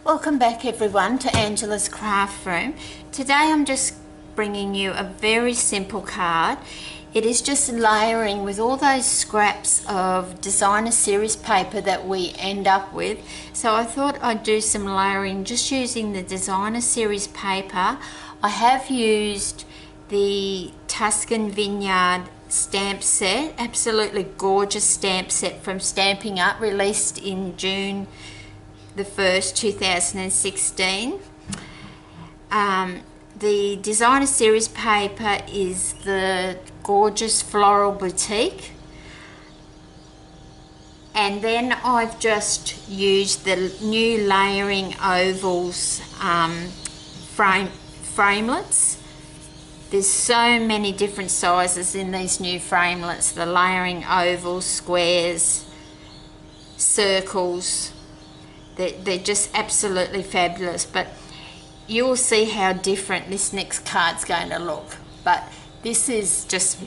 Welcome back everyone to Angela's Craft Room. Today I'm just bringing you a very simple card. It is just layering with all those scraps of designer series paper that we end up with. So I thought I'd do some layering just using the designer series paper. I have used the Tuscan Vineyard stamp set, absolutely gorgeous stamp set from Stamping Up, released in June the 1st, 2016. The designer series paper is the gorgeous Floral Boutique, and then I've just used the new layering ovals framelets. There's so many different sizes in these new framelets, the layering ovals, squares, circles. They're just absolutely fabulous, but you'll see how different this next card's going to look. But this is just,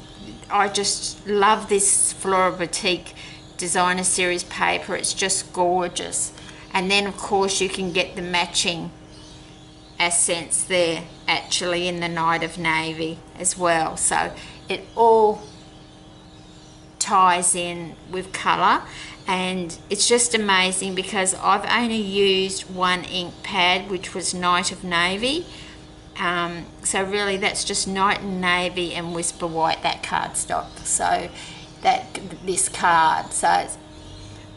I just love this Floral Boutique designer series paper. It's just gorgeous. And then of course you can get the matching accents there actually in the Night of Navy as well. So it all ties in with colour. And it's just amazing because I've only used one ink pad, which was Night of Navy. So really that's just Night and Navy and Whisper White, that cardstock. So this card. So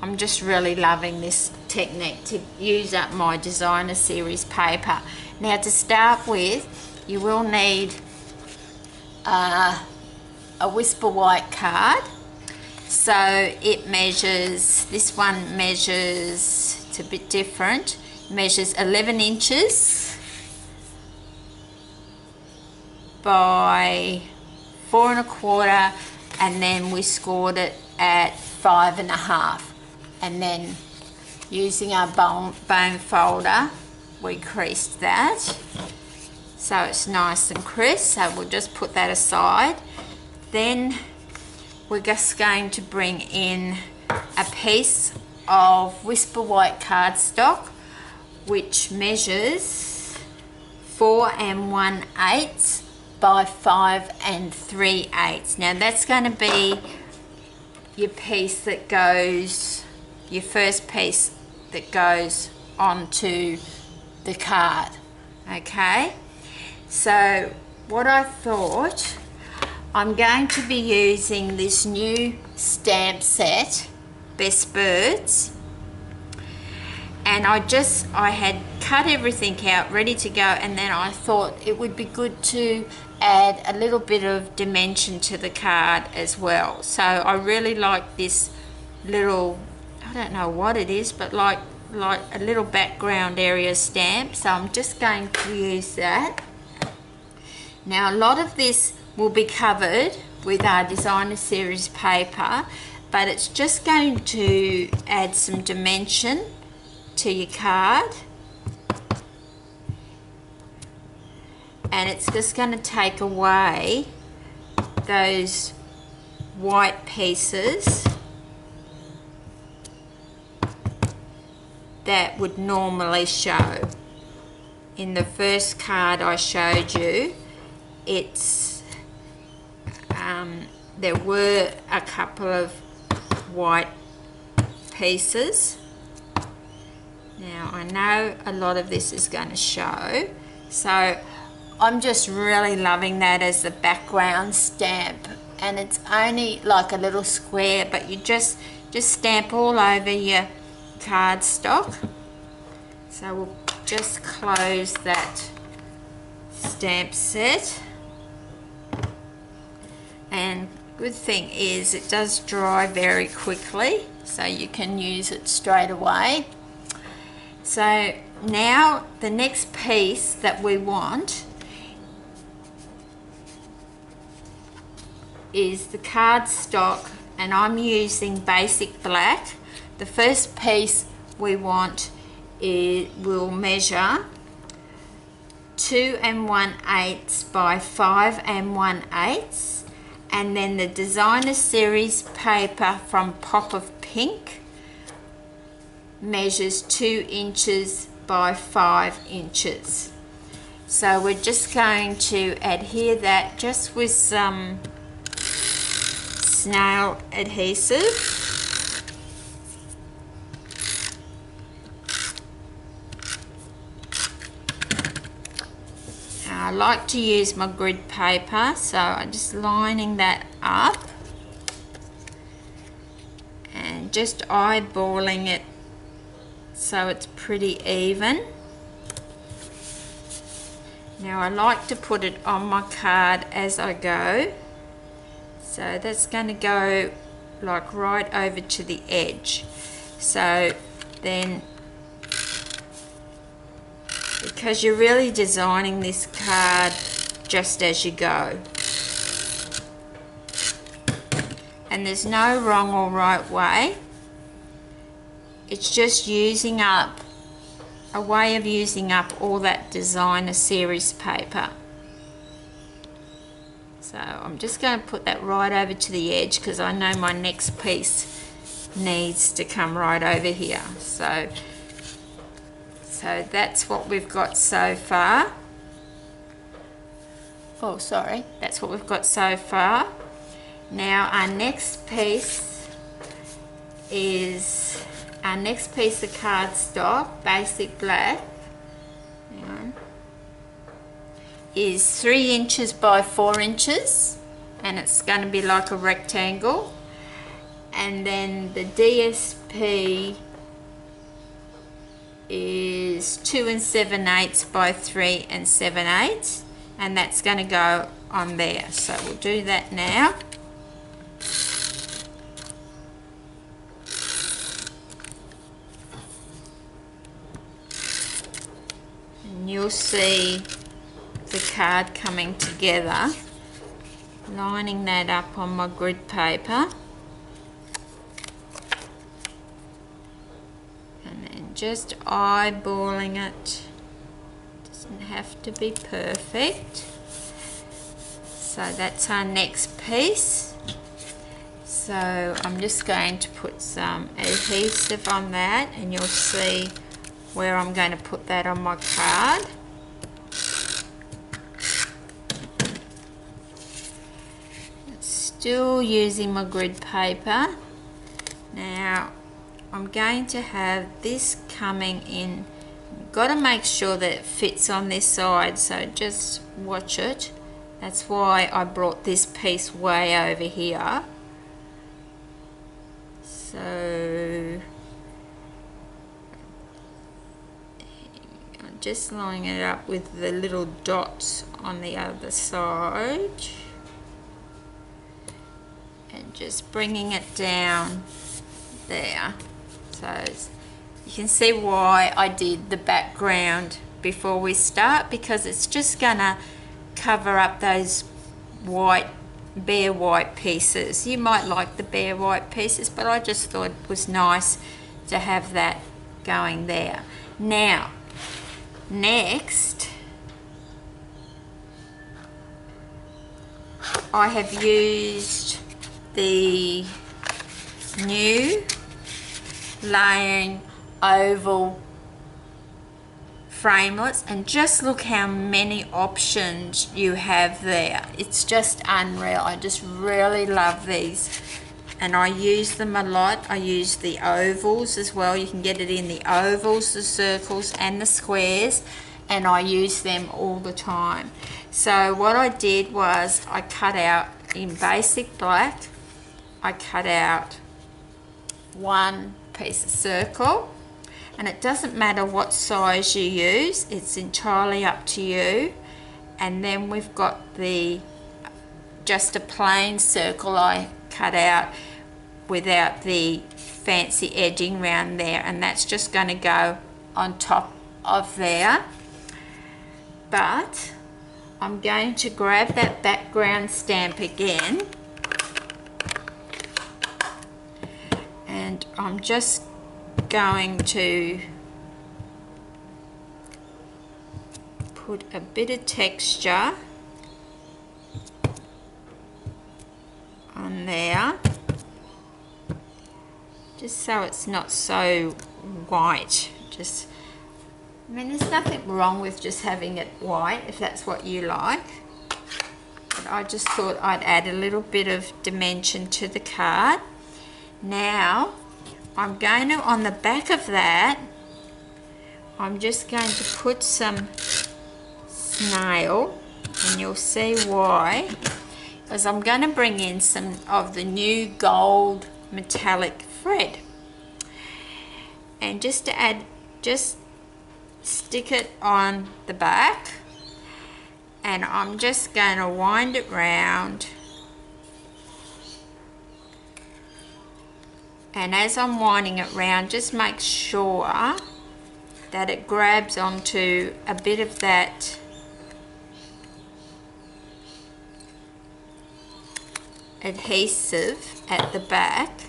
I'm just really loving this technique to use up my designer series paper. Now to start with, you will need a Whisper White card. So it measures, this one measures, it's a bit different, measures 11 inches by 4 1/4, and then we scored it at 5 1/2, and then using our bone folder we creased that so it's nice and crisp. So we'll just put that aside. Then we're just going to bring in a piece of Whisper White cardstock, which measures 4 1/8 by 5 3/8. Now that's going to be your piece that goes, your first piece that goes onto the card. Okay, so what I thought, I'm going to be using this new stamp set, Best Birds, and I had cut everything out ready to go, and then I thought it would be good to add a little bit of dimension to the card as well. So I really like this little, I don't know what it is, but like a little background area stamp. So I'm just going to use that. Now a lot of this will be covered with our designer series paper, but it's just going to add some dimension to your card, and it's just going to take away those white pieces that would normally show. In the first card I showed you, there were a couple of white pieces. Now I know a lot of this is going to show, so I'm just really loving that as the background stamp, and it's only like a little square, but you just stamp all over your cardstock. So we'll just close that stamp set. And good thing is it does dry very quickly, so you can use it straight away. So now the next piece that we want is the cardstock, and I'm using basic black. The first piece we want will measure 2 1/8 by 5 1/8, and then the designer series paper from Pop of Pink measures 2 inches by 5 inches. So we're just going to adhere that just with some snail adhesive. I like to use my grid paper, so I'm just lining that up and just eyeballing it so it's pretty even. Now I like to put it on my card as I go, so that's going to go like right over to the edge. So then, because you're really designing this card just as you go, and there's no wrong or right way, it's just using up a way of using up all that designer series paper. So I'm just going to put that right over to the edge because I know my next piece needs to come right over here. So that's what we've got so far. Oh, sorry, that's what we've got so far. Now our next piece is of cardstock, basic black. Hang on. Is 3 inches by 4 inches, and it's going to be like a rectangle. And then the DSP is 2 7/8 by 3 7/8, and that's going to go on there. So we'll do that now. And you'll see the card coming together, lining that up on my grid paper. Just eyeballing it, doesn't have to be perfect. So that's our next piece. So I'm just going to put some adhesive on that, and you'll see where I'm going to put that on my card. Still using my grid paper. Now I'm going to have this coming in. You've got to make sure that it fits on this side, so just watch it. That's why I brought this piece way over here. So I'm just lining it up with the little dots on the other side and just bringing it down there. So you can see why I did the background before we start, because it's just gonna cover up those bare white pieces. You might like the bare white pieces, but I just thought it was nice to have that going there. Now, next, I have used the new layering oval framelits, and just look how many options you have there. It's just unreal. I just really love these, and I use them a lot. I use the ovals as well. You can get it in the ovals, the circles and the squares, and I use them all the time. So what I did was I cut out in basic black, I cut out one piece of circle, and it doesn't matter what size you use, it's entirely up to you. And then we've got just a plain circle I cut out without the fancy edging around there, and that's just going to go on top of there. But I'm going to grab that background stamp again, and I'm just going to put a bit of texture on there, just so it's not so white. Just I mean, there's nothing wrong with just having it white if that's what you like. But I just thought I'd add a little bit of dimension to the card. Now, I'm going to, on the back of that, I'm just going to put some snail, and you'll see why. Because I'm going to bring in some of the new gold metallic thread. And just to add, just stick it on the back, and I'm just going to wind it round, and as I'm winding it round, just make sure that it grabs onto a bit of that adhesive at the back.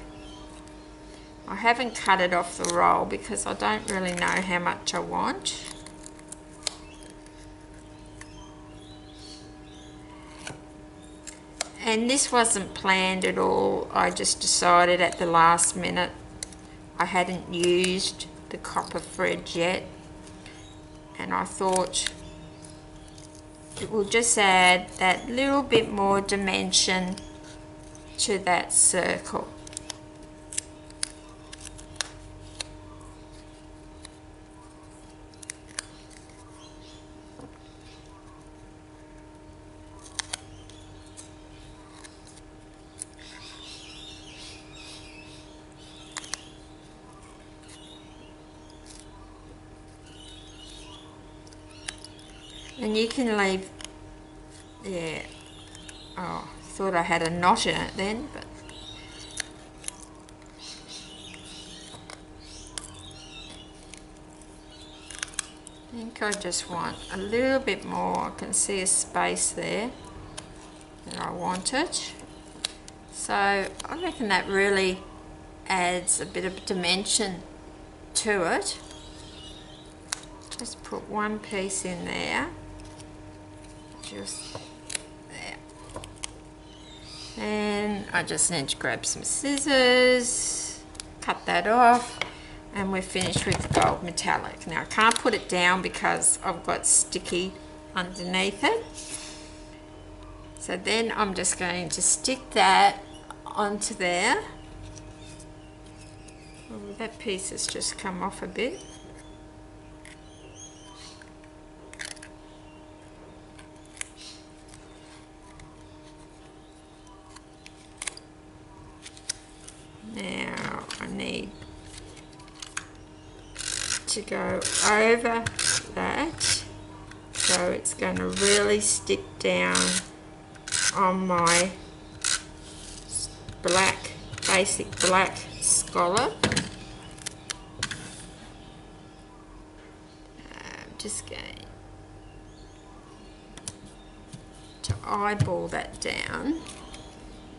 I haven't cut it off the roll because I don't really know how much I want. And this wasn't planned at all. I just decided at the last minute. I hadn't used the copper thread yet, and I thought it will just add that little bit more dimension to that circle. And you can leave, yeah, oh, I thought I had a knot in it then, but I think I just want a little bit more. I can see a space there that I wanted. So I reckon that really adds a bit of dimension to it. Just put one piece in there, just there. And I just need to grab some scissors, cut that off, and we're finished with the gold metallic. Now I can't put it down because I've got sticky underneath it. So then I'm just going to stick that onto there. Oh, that piece has just come off a bit. Now I need to go over that so it's going to really stick down on my black, basic black scallop. I'm just going to eyeball that down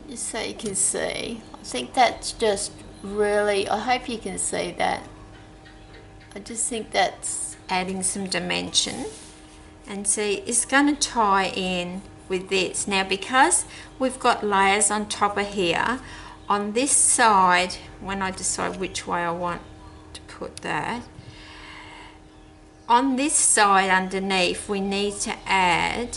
just so you can see. I think that's just really, I hope you can see that. I just think that's adding some dimension. And see, it's going to tie in with this. Now because we've got layers on top of here, on this side, when I decide which way I want to put that, on this side underneath we need to add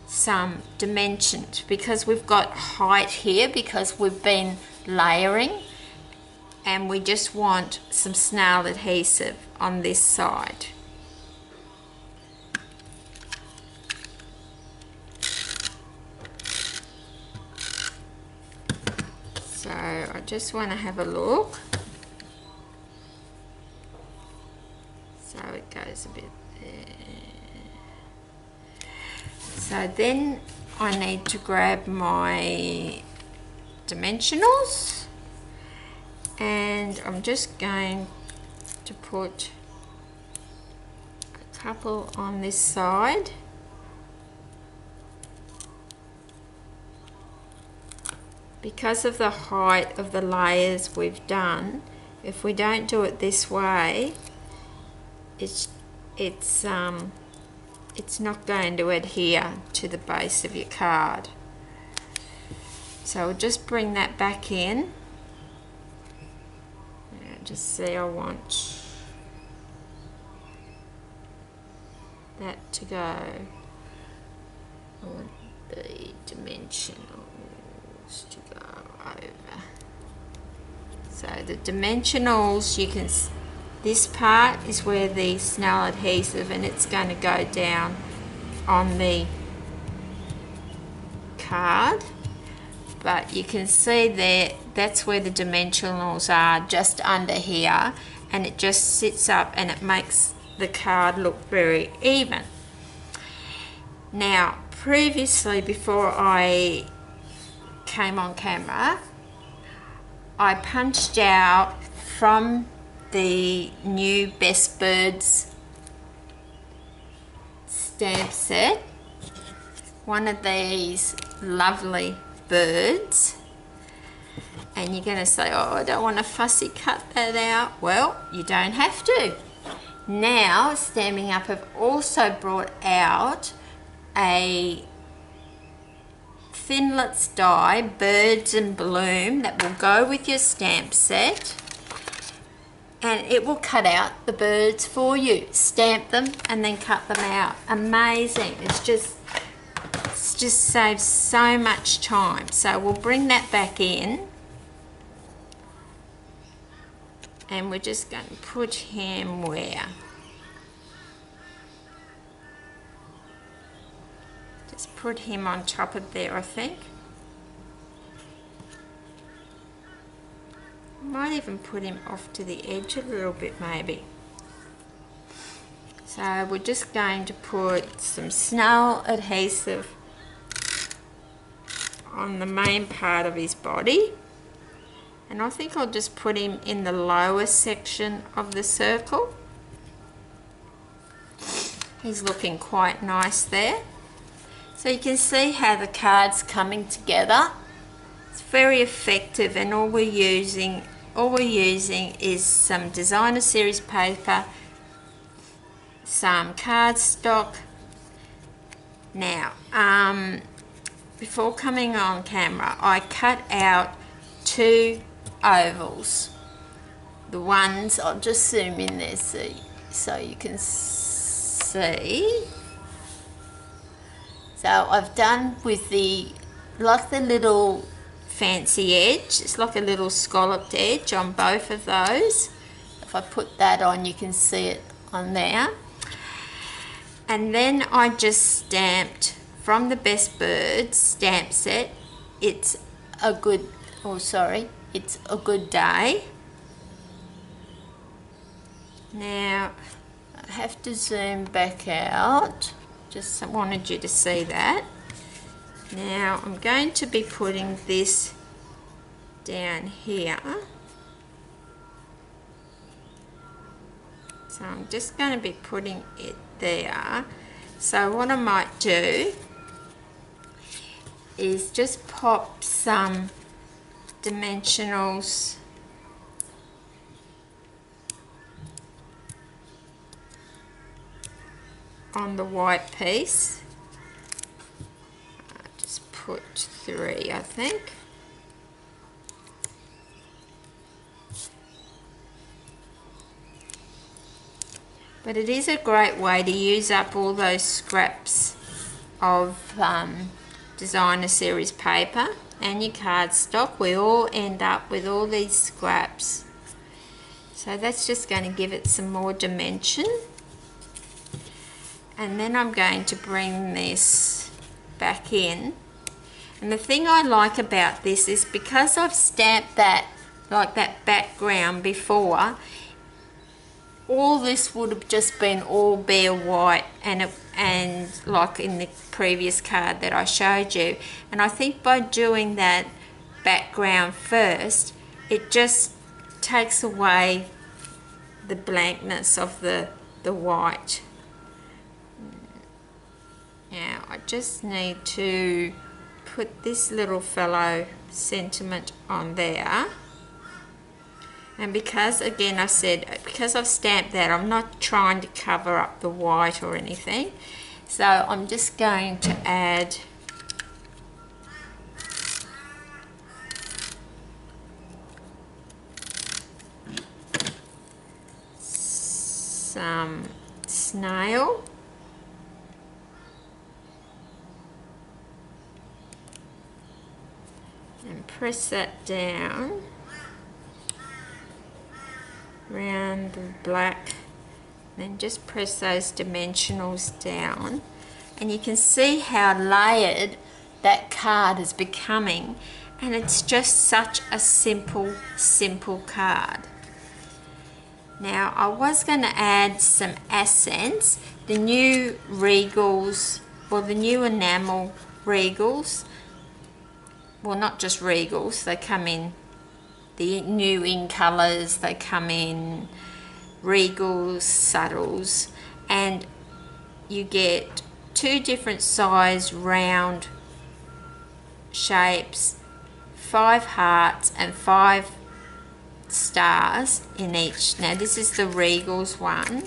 some dimensions because we've got height here because we've been layering, and we just want some snail adhesive on this side. So I just want to have a look. So it goes a bit there. So then I need to grab my dimensionals, and I'm just going to put a couple on this side. Because of the height of the layers we've done, if we don't do it this way, it's not going to adhere to the base of your card. So we'll just bring that back in. Just see, I want that to go. I want the dimensionals to go over. So the dimensionals, you can, this part is where the Snell adhesive, and it's going to go down on the card. But you can see there, that's where the dimensionals are, just under here, and it just sits up and it makes the card look very even. Now, previously, before I came on camera, I punched out from the new Best Birds stamp set one of these lovely birds, and you're going to say, oh, I don't want to fussy cut that out. Well, you don't have to. Now Stamping Up have also brought out a Finlet's die Birds and Bloom that will go with your stamp set, and it will cut out the birds for you, stamp them and then cut them out. Amazing. It's just saves so much time. So we'll bring that back in, and we're just going to put him where? Just put him on top of there, I think. Might even put him off to the edge a little bit maybe. So we're just going to put some Snell adhesive on the main part of his body, and I think I'll just put him in the lower section of the circle. He's looking quite nice there. So you can see how the card's coming together. It's very effective, and all we're using is some designer series paper, some cardstock. Now, before coming on camera, I cut out 2 ovals. The ones, I'll just zoom in there so you can see. So I've done with the, like the little fancy edge, it's like a little scalloped edge on both of those. If I put that on, you can see it on there. And then I just stamped from the Best Birds stamp set, It's a Good, It's a Good Day. Now, I have to zoom back out, just wanted you to see that. Now, I'm going to be putting this down here. So I'm just going to be putting it there. So what I might do is just pop some dimensionals on the white piece. I'll just put 3, I think. But it is a great way to use up all those scraps of designer series paper and your cardstock. We all end up with all these scraps. So that's just going to give it some more dimension. And then I'm going to bring this back in. And the thing I like about this is because I've stamped that, like that background before, all this would have just been all bare white and like in the previous card that I showed you. And I think by doing that background first, it just takes away the blankness of the white. Now I just need to put this little fellow sentiment on there. And because, again, I said, because I've stamped that, I'm not trying to cover up the white or anything. So I'm just going to add some snail. press that down around the black, then just press those dimensionals down, and you can see how layered that card is becoming, and it's just such a simple card. Now I was going to add some accents. The new Regals, well, the new enamel Regals, well, not just Regals, they come in the new in colours, they come in Regals, Subtles, and you get 2 different size round shapes, 5 hearts and 5 stars in each. Now this is the Regals one,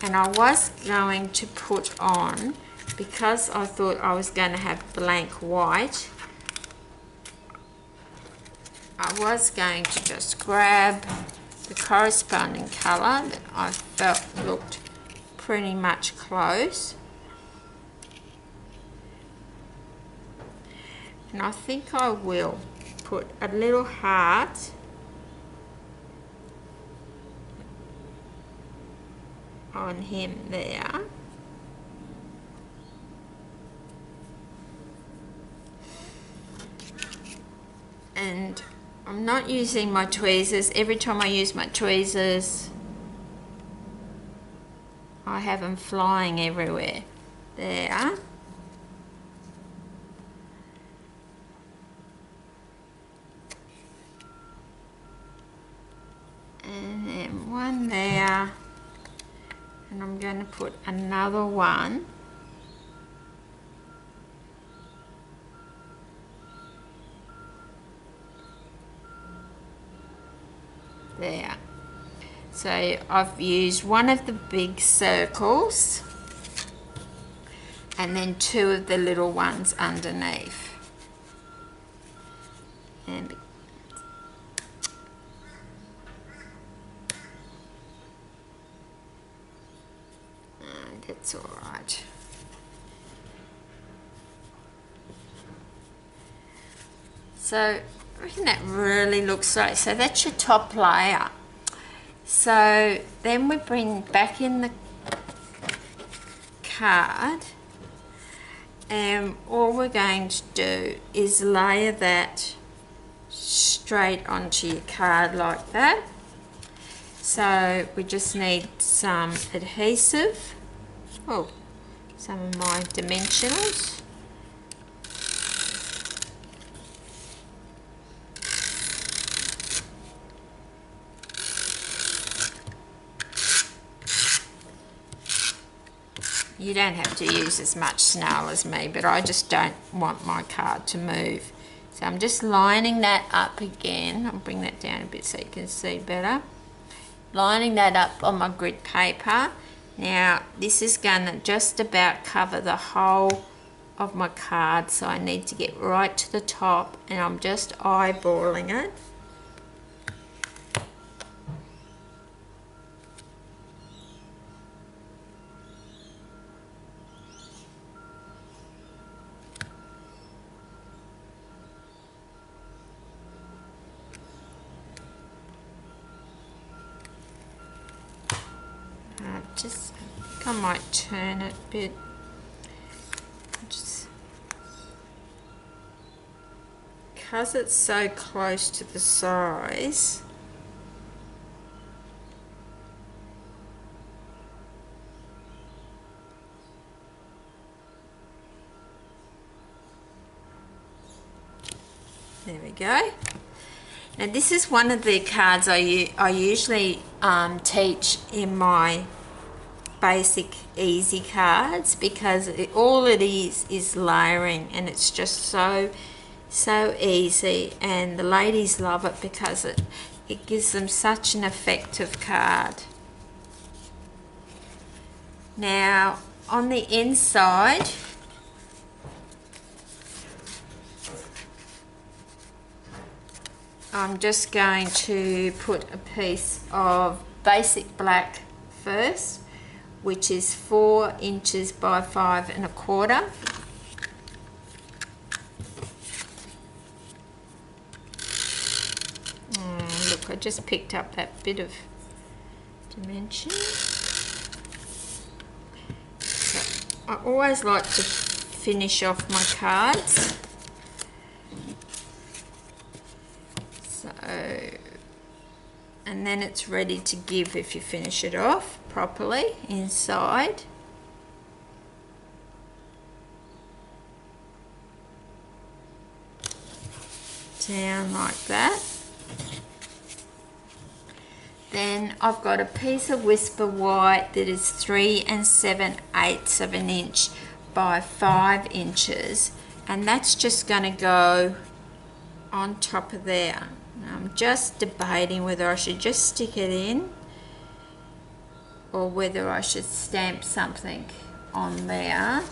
and I was going to put on, because I thought I was going to have blank white, I was going to just grab the corresponding colour that I felt looked pretty much close, and I think I will put a little heart on him there, and I'm not using my tweezers. Every time I use my tweezers I have them flying everywhere. There. And then one there, and I'm going to put another one there. So I've used one of the big circles and then 2 of the little ones underneath. And that's all right. So I reckon that really looks like, so that's your top layer. So then we bring back in the card, and all we're going to do is layer that straight onto your card like that. So we just need some adhesive, some of my dimensionals. You don't have to use as much snail as me, but I just don't want my card to move. So I'm just lining that up again. I'll bring that down a bit so you can see better. Lining that up on my grid paper. Now this is going to just about cover the whole of my card, so I need to get right to the top, and I'm just eyeballing it. Just, I think I might turn it a bit. Just because it's so close to the size. There we go. Now this is one of the cards I usually teach in my basic easy cards, because all it is layering, and it's just so easy, and the ladies love it because it gives them such an effective card. Now on the inside, I'm just going to put a piece of basic black first, which is 4 inches by 5 1/4. I just picked up that bit of dimension. So I always like to finish off my cards. So, and then it's ready to give if you finish it off properly inside. Down like that. Then I've got a piece of Whisper White that is 3 7/8 of an inch by 5 inches, and that's just going to go on top of there. Now I'm just debating whether I should just stick it in or whether I should stamp something on there,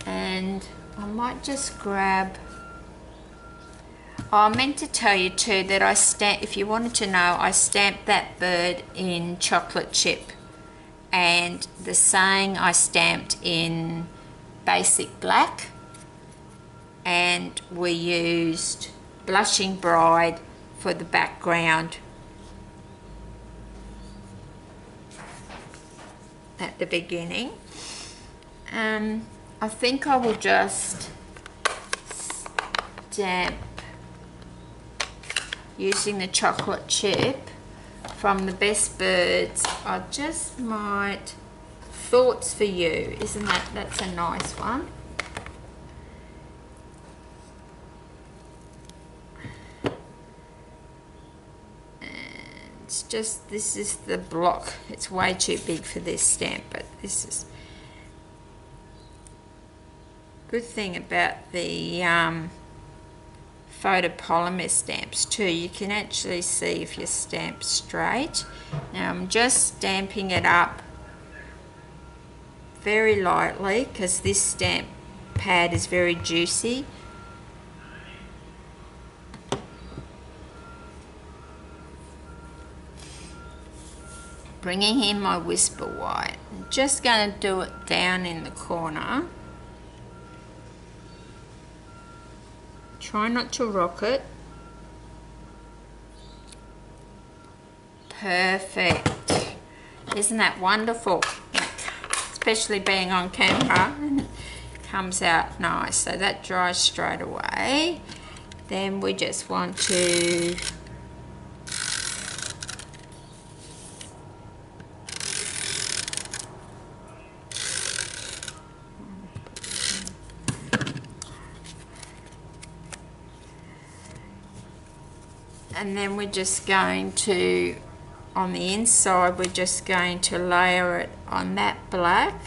and I might just grab. I meant to tell you too that I stamped, if you wanted to know, I stamped that bird in chocolate chip, and the saying I stamped in basic black, and we used Blushing Bride for the background at the beginning. I think I will just stamp using the chocolate chip from the Best Birds. I just might, Thoughts for You, isn't that's a nice one. And it's just, this is the block. It's way too big for this stamp, but this is good thing about the photopolymer stamps too. You can actually see if you stamp straight. Now I'm just stamping it up very lightly because this stamp pad is very juicy. Bringing in my Whisper White. I'm just going to do it down in the corner. Try not to rock it. Perfect. Isn't that wonderful? Especially being on camera, it comes out nice. So that dries straight away. Then we just want to and then we're just going to, on the inside, we're just going to layer it on that black.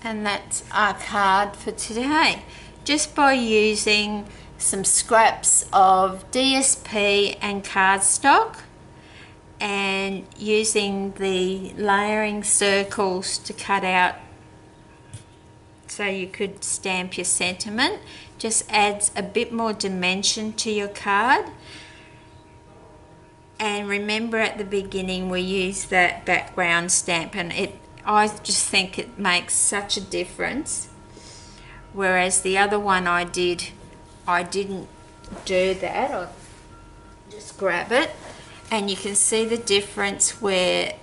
And that's our card for today. Just by using some scraps of DSP and cardstock and using the layering circles to cut out so you could stamp your sentiment, just adds a bit more dimension to your card. And remember, at the beginning we used that background stamp, and I just think it makes such a difference. Whereas the other one I didn't do that. I'll just grab it, and you can see the difference where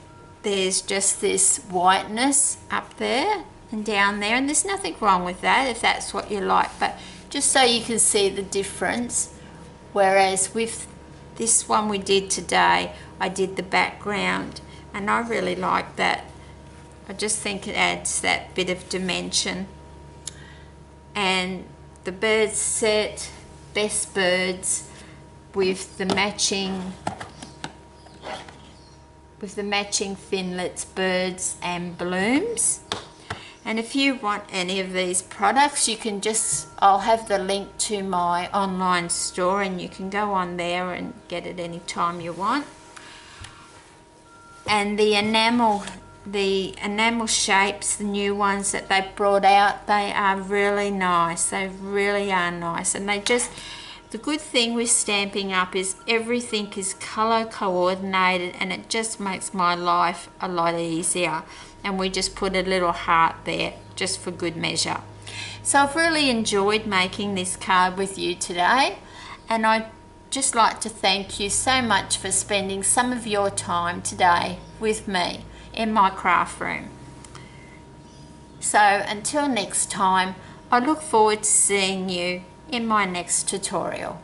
there's just this whiteness up there and down there, and there's nothing wrong with that if that's what you like, but just so you can see the difference. Whereas with this one we did today, I did the background, and I really like that. I just think it adds that bit of dimension. And the bird set, Best Birds, with the matching finlets, birds and blooms. And if you want any of these products, you can just, I'll have the link to my online store, and you can go on there and get it anytime you want. And the enamel the enamel shapes, the new ones that they've brought out, they are really nice. They really are nice. And they just, the good thing with Stampin' Up! Is everything is colour coordinated, and it just makes my life a lot easier. And we just put a little heart there just for good measure. So I've really enjoyed making this card with you today, and I'd just like to thank you so much for spending some of your time today with me in my craft room. So until next time, I look forward to seeing you in my next tutorial.